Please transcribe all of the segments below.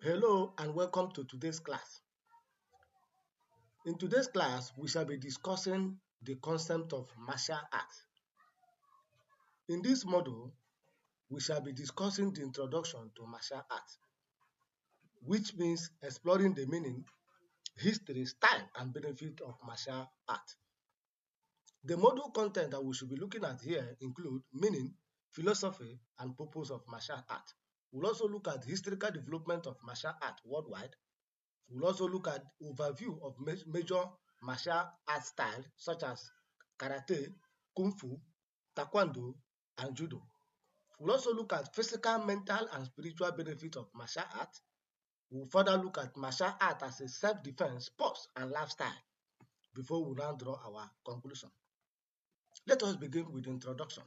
Hello and welcome to today's class. In today's class, we shall be discussing the concept of martial arts. In this module, we shall be discussing the introduction to martial arts, which means exploring the meaning, history, style, and benefit of martial art. The module content that we should be looking at here include meaning, philosophy, and purpose of martial art. We'll also look at historical development of martial art worldwide. We'll also look at overview of major martial art styles such as karate, kung fu, taekwondo, and judo. We'll also look at physical, mental, and spiritual benefits of martial art. We'll further look at martial art as a self-defense, sports, and lifestyle before we now draw our conclusion. Let us begin with the introduction.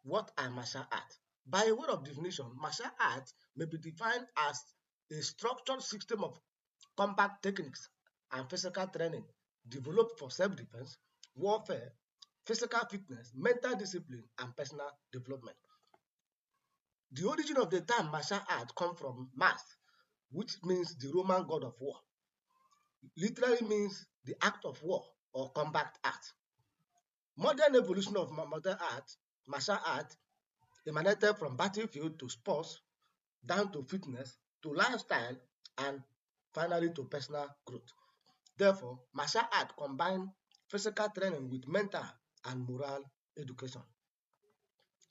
What are martial arts? By way of definition, martial arts may be defined as a structured system of combat techniques and physical training developed for self-defense, warfare, physical fitness, mental discipline, and personal development. The origin of the term martial art comes from Mars, which means the Roman god of war. Literally means the act of war or combat art. Modern evolution of martial art emanated from battlefield to sports, down to fitness, to lifestyle, and finally to personal growth. Therefore, martial art combines physical training with mental and moral education.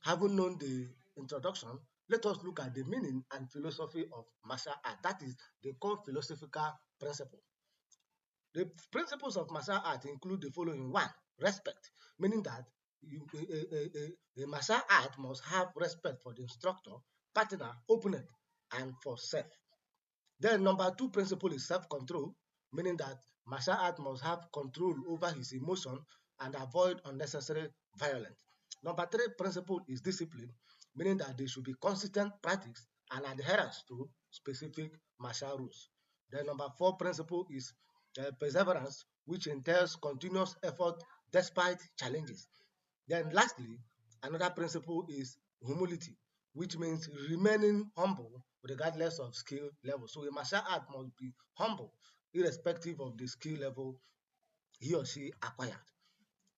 Having known the introduction, let us look at the meaning and philosophy of martial art. That is the core philosophical principle. The principles of martial art include the following. One, respect, meaning that a martial art must have respect for the instructor, partner, opponent, and for self. Then number two principle is self-control, meaning that martial art must have control over his emotion and avoid unnecessary violence. Number three principle is discipline, meaning that there should be consistent practice and adherence to specific martial rules. Then number four principle is perseverance, which entails continuous effort despite challenges. Then lastly, another principle is humility, which means remaining humble regardless of skill level. So a martial art must be humble irrespective of the skill level he or she acquired.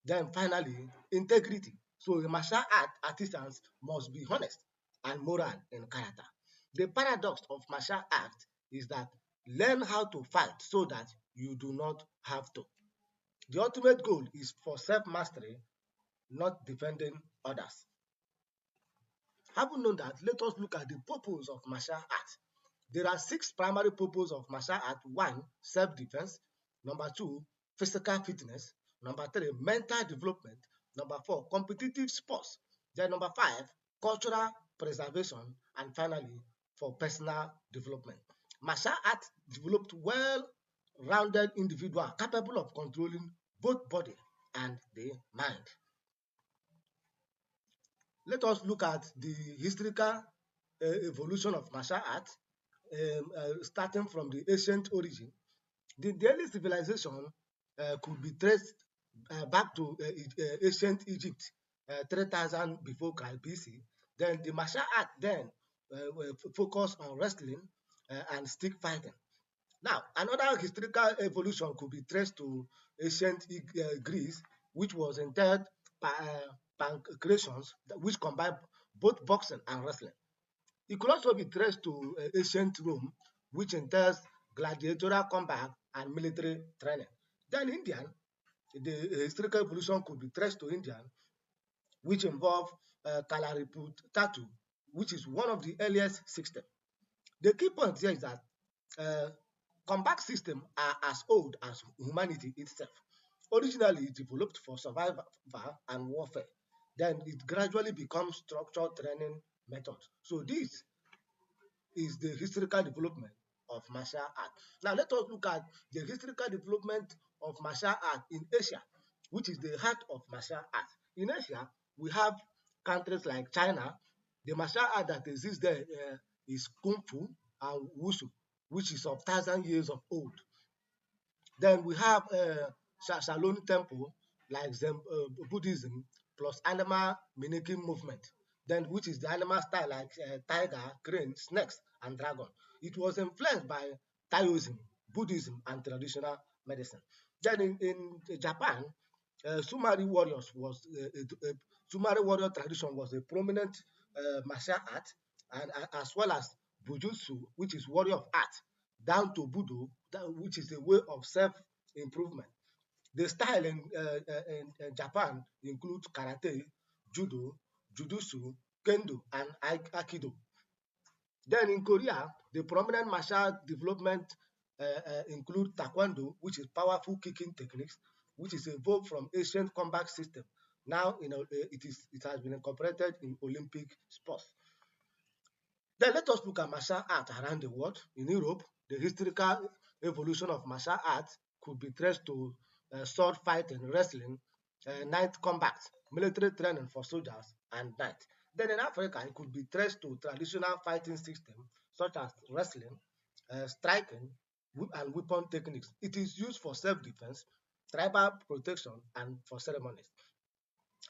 Then finally, integrity. So a martial art artisans must be honest and moral in character. The paradox of martial art is that learn how to fight so that you do not have to. The ultimate goal is for self-mastery, not defending others. Having known that, let us look at the purpose of martial art. There are six primary purposes of martial art. One, self-defense. Number two, physical fitness. Number three, mental development. Number four, competitive sports. Then number five, cultural preservation. And finally, for personal development. Martial art developed well-rounded individual capable of controlling both body and the mind. Let us look at the historical evolution of martial arts, starting from the ancient origin. The early civilization could be traced back to ancient Egypt, 3000 before Christ BC. Then the martial art then focused on wrestling and stick fighting. Now, another historical evolution could be traced to ancient Greece, which was entailed pancreations, which combined both boxing and wrestling. It could also be traced to ancient Rome, which entails gladiatorial combat and military training. Then Indian, the historical evolution could be traced to Indian, which involve Kalariputatu, which is one of the earliest systems. The key point here is that uh, combat systems are as old as humanity itself. Originally, it developed for survival and warfare. Then it gradually becomes structured training methods. So this is the historical development of martial art. Now let us look at the historical development of martial art in Asia, which is the heart of martial art. In Asia, we have countries like China. The martial art that exists there is Kung Fu and Wushu, which is of 1,000 years of old. Then we have Shaolin Temple, like Zen Buddhism, plus animal mimicking movement. then which is the animal style like tiger, crane, snakes, and dragon. It was influenced by Taoism, Buddhism, and traditional medicine. Then in Japan, Sumari warriors was Sumari warrior tradition was a prominent martial art, and as well as Bujutsu, which is warrior of art, down to Budo, which is a way of self improvement. The style in Japan includes karate, judo, jujutsu, kendo, and aikido. Then in Korea, the prominent martial development include taekwondo, which is powerful kicking techniques, which is evolved from ancient combat system. Now, it has been incorporated in Olympic sports. Then let us look at martial art around the world. In Europe, the historical evolution of martial arts could be traced to sword fighting, wrestling, night combat, military training for soldiers, and knights. Then in Africa, it could be traced to traditional fighting systems such as wrestling, striking, and weapon techniques. It is used for self-defense, tribal protection, and for ceremonies.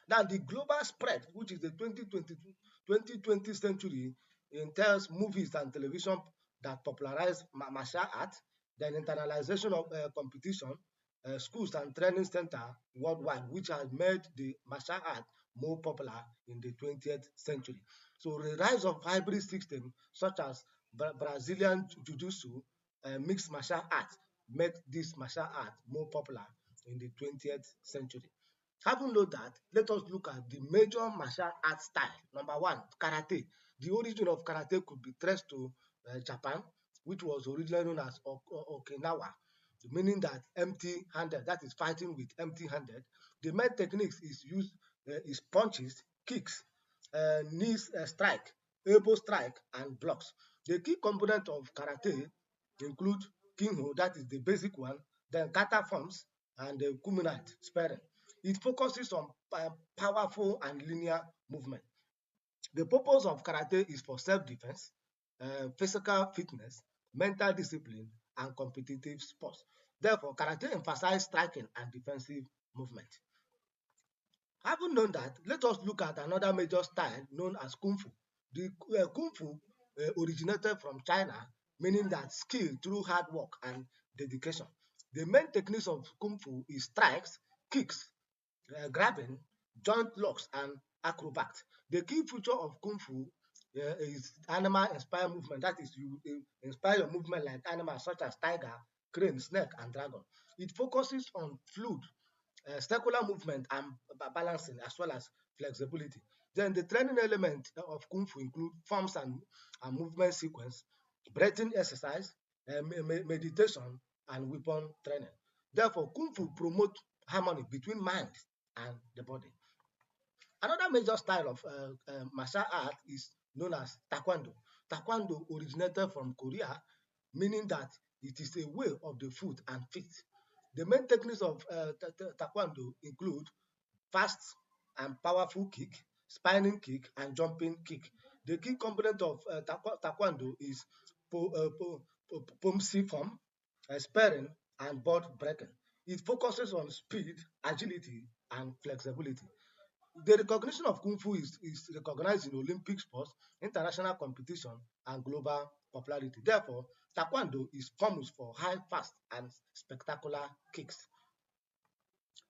Now, the global spread, which is the 2020 century, entails movies and television that popularize martial arts, then internalization of competition, schools and training center worldwide, which has made the martial art more popular in the 20th century. So the rise of hybrid systems such as Brazilian Jiu-Jitsu, mixed martial arts, make this martial art more popular in the 20th century. Having known that, let us look at the major martial art style. Number one, karate. The origin of karate could be traced to Japan, which was originally known as Okinawa, meaning that empty-handed, that is fighting with empty-handed. The main techniques is punches, kicks, knees strike, elbow strike, and blocks. The key component of karate include kinho, that is the basic one, then kata forms, and the kuminite, sparring. It focuses on powerful and linear movement. The purpose of karate is for self-defense, physical fitness, mental discipline, and competitive sports. Therefore, karate emphasizes striking and defensive movement. Having known that, let us look at another major style known as Kung Fu. The Kung Fu originated from China, meaning that skill through hard work and dedication. The main techniques of Kung Fu is strikes, kicks, grabbing, joint locks, and acrobat. The key feature of Kung Fu is animal-inspired movement. That is, you inspire your movement like animals such as tiger, crane, snake, and dragon. It focuses on fluid circular movement and balancing as well as flexibility. Then the training element of Kung Fu include forms and movement sequence, breathing exercise, meditation, and weapon training. Therefore, Kung Fu promote harmony between mind and the body. Another major style of martial art is known as Taekwondo. Taekwondo originated from Korea, meaning that it is a way of the foot and feet. The main techniques of Taekwondo include fast and powerful kick, spinning kick, and jumping kick. The key component of Taekwondo is pomsi form, sparring, and board breaking. It focuses on speed, agility, and flexibility. The recognition of Kung Fu is recognized in Olympic sports, international competition, and global popularity. Therefore, Taekwondo is famous for high, fast, and spectacular kicks.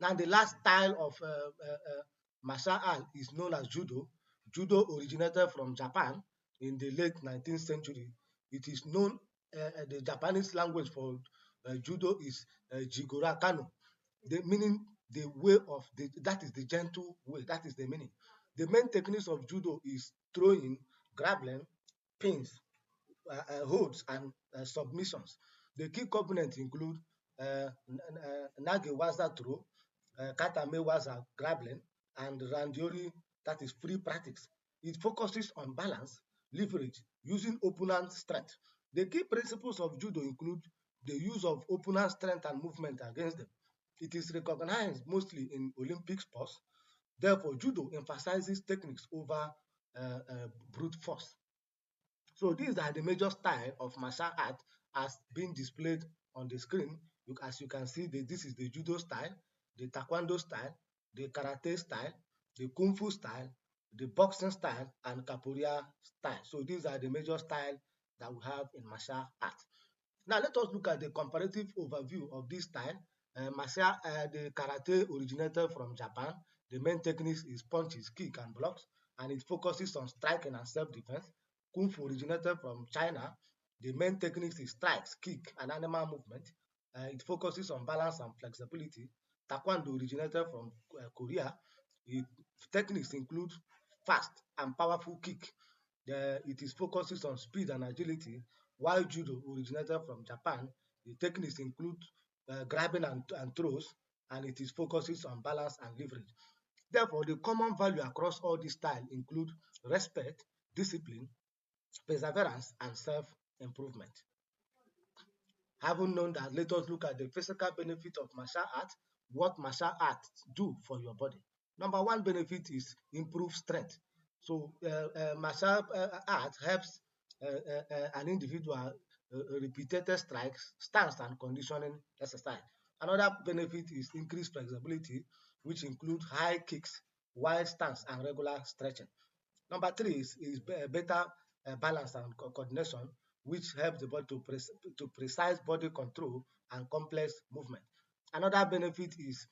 Now, the last style of martial art is known as Judo. Judo originated from Japan in the late 19th century. It is known, the Japanese language for Judo is Jigoro Kano, meaning the way of that is the gentle way. That is the meaning. The main techniques of judo is throwing, grappling, pins, holds, and submissions. The key components include nagewaza throw, katamewaza grappling, and randiori, that is free practice. It focuses on balance, leverage, using opponent strength. The key principles of judo include the use of opponent strength and movement against them. It is recognized mostly in Olympic sports. Therefore, judo emphasizes techniques over brute force. So these are the major style of martial art as being displayed on the screen. As you can see, this is the judo style, the taekwondo style, the karate style, the kung fu style, the boxing style, and capoeira style. So these are the major styles that we have in martial arts. Now let us look at the comparative overview of this style. The karate originated from Japan. The main techniques is punches, kick, and blocks, and it focuses on striking and self-defense. Kung Fu originated from China. The main techniques is strikes, kick, and animal movement. It focuses on balance and flexibility. Taekwondo originated from Korea. It techniques include fast and powerful kick. It is focuses on speed and agility, while judo originated from Japan. The techniques include grabbing and throws, and it is focuses on balance and leverage. Therefore, the common value across all these styles include respect, discipline, perseverance, and self-improvement. Having known that, let us look at the physical benefit of martial arts, what martial arts do for your body. Number one benefit is improve strength. So martial art helps an individual repeated strikes, stance, and conditioning exercise. Another benefit is increased flexibility, which include high kicks, wide stance, and regular stretching. Number three is better balance and coordination, which helps the body to precise body control and complex movement. Another benefit is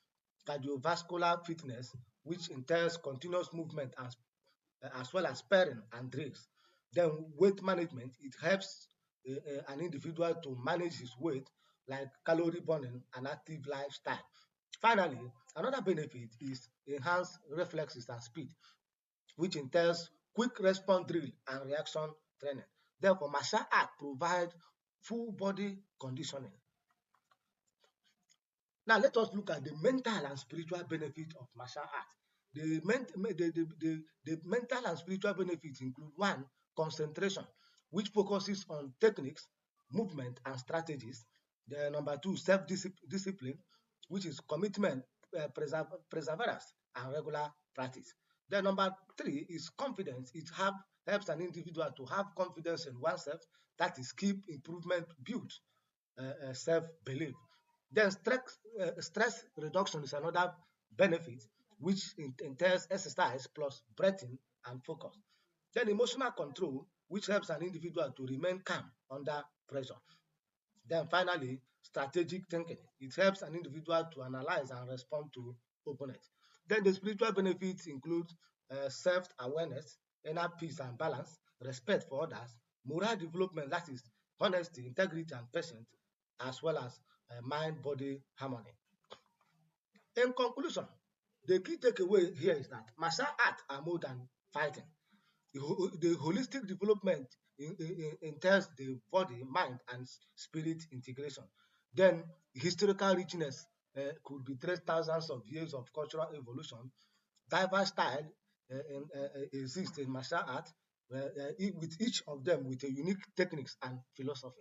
cardiovascular fitness, which entails continuous movement as well as sparring and drills. Then weight management, it helps an individual to manage his weight like calorie burning and active lifestyle. Finally, another benefit is enhanced reflexes and speed, which entails quick response drill and reaction training. Therefore, martial art provide full body conditioning. Now let us look at the mental and spiritual benefit of martial art. The mental and spiritual benefits include one, concentration, which focuses on techniques, movement, and strategies. The number two, self-discipline, which is commitment, perseverance, and regular practice. Then number three is confidence. Helps an individual to have confidence in oneself. That is, keep improvement, build self-belief. Then stress reduction is another benefit, which entails exercise plus breathing and focus. Then emotional control, which helps an individual to remain calm under pressure. Then finally, strategic thinking. It helps an individual to analyze and respond to opponents. Then the spiritual benefits include self-awareness, inner peace and balance, respect for others, moral development, that is honesty, integrity, and patience, as well as mind-body harmony. In conclusion, the key takeaway here is that martial arts are more than fighting. The holistic development entails the body, mind, and spirit integration. Then historical richness could be traced thousands of years of cultural evolution. Diverse style exist in martial art, with each of them with a unique techniques and philosophy.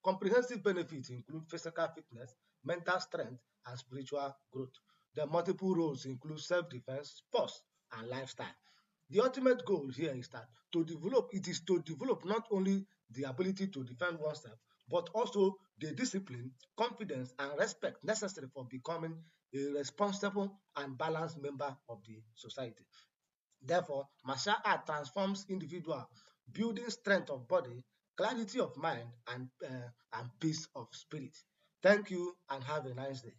Comprehensive benefits include physical fitness, mental strength, and spiritual growth. The multiple roles include self-defense, sports, and lifestyle. The ultimate goal here is that to develop not only the ability to defend oneself, but also the discipline, confidence, and respect necessary for becoming a responsible and balanced member of the society. Therefore, martial art transforms individual, building strength of body, clarity of mind, and peace of spirit. Thank you and have a nice day.